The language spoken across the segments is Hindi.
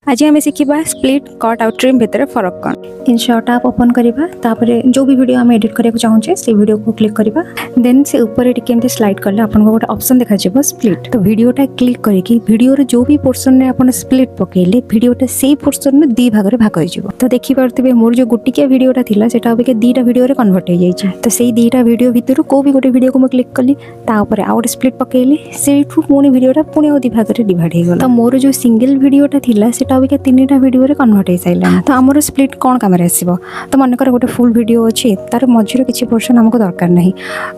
आज आम शिखा स्प्लिट कट आउ ट्रिम भितर फरक कौन। इनशॉट आप ओपन करवा तापर जो भी वीडियो आम एडिट करने चाहूँचे से वीडियो को क्लिक करवा देन से ऊपर टिके स्लाइड कले आपको गोटे ऑप्शन देखा स्प्लिट। तो वीडियोटा क्लिक करके वीडियो जो भी पोर्सन में आप स्प्लिट पकेले वीडियोटा से पोर्सन में दी भाग में भाग हो। तो देखिए मोर जो गोटिकिया वीडियोटा थिला सेटा अबे दीटा वीडियो रे कन्वर्ट हो जाइए। तो से दीटा वीडियो भितर को भी गोटे वीडियो को मैं क्लिक कली तापर आउ गोटे स्प्लिट पकेली से पुणी वीडियोटा पुणी दी भाग में डिवाइड हो गला। तो मोर जो सिंगल वीडियोटा थिला सेटा अबे तीनटा वीडियो रे कन्वर्ट हो सारा। तो आमर स्प्लिट कौन काम आसो। तो मनकर गोटे फुल वीडियो अच्छी तार मझीर किसी पोर्सन आमको दरकार नहीं।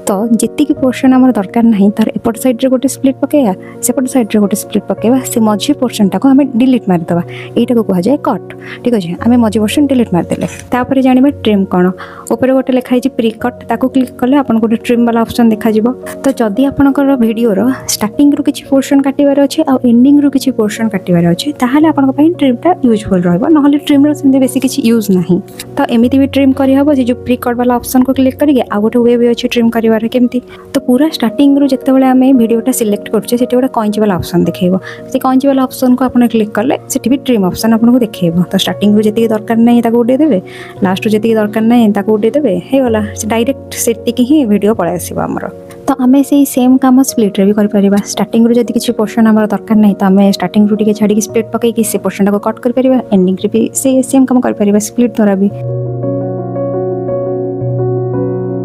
तो जी पोर्सन आम दरकार नहीं तार एपट साइड रे गोटे स्प्लिट पकेया सेपट साइड रे गोटे स्प्लिट पकेवा से मझी पोर्सन टाको आम डिलीट मारिदेवा। यहाँ को कहुए कट। ठीक अच्छे आम मझी पोर्सन डिलीट मारिदेले तापर जानिबा ट्रिम कौन। ऊपर गोटे लिखाई प्री कट ताको क्लिक कले आपन गोटे ट्रिम वाला ऑप्शन देखा जिवो। तो जदि आपनकर वीडियो रो स्टार्टिंग रो किछि पोर्सन काटिबार अछि आ एंडिंग रो किछि पोर्सन काटिबार अछि ताहाले आपनक पई ट्रिमटा यूजफुल रहइबो नहले ट्रिम रो सेंते बेसी किछि यूज नाही। तो एमिति भी ट्रिम करि हबो जे जो प्री कट वाला ऑप्शन को क्लिक करके आ गोटे वे भी अछि ट्रिम करिवार केमति। तो पूरा स्टार्टिंग रो जते बेले आमे वीडियोटा सिलेक्ट करछे सेटे गोटे कैंची वाला ऑप्शन देखेबो। से कैंची वाला ऑप्शन को आपन क्लिक करले सेठी भी ट्रिम ऑप्शन आपन को देखेबो। तो स्टार्टिंग रो जति दरकार नाही ताको उडे देबे लास्ट रो जति दरकार नाही ताको उडे देबे हे वाला डायरेक्ट सेति की ही वीडियो पळे आसीबो हमरो। तो आम से सेम काम स्प्लिट रे भी कर परिबा। स्टार्टिंग रो जति किछि पोर्शन हमर दरकार नाही तो आम स्टार्टिंग रो टिके छाडी स्प्लिट पकई कि से पोर्शन को कट कर परिबा एंडिंग रे भी से सेम काम कर परिबा स्प्लिट द्वारा भी।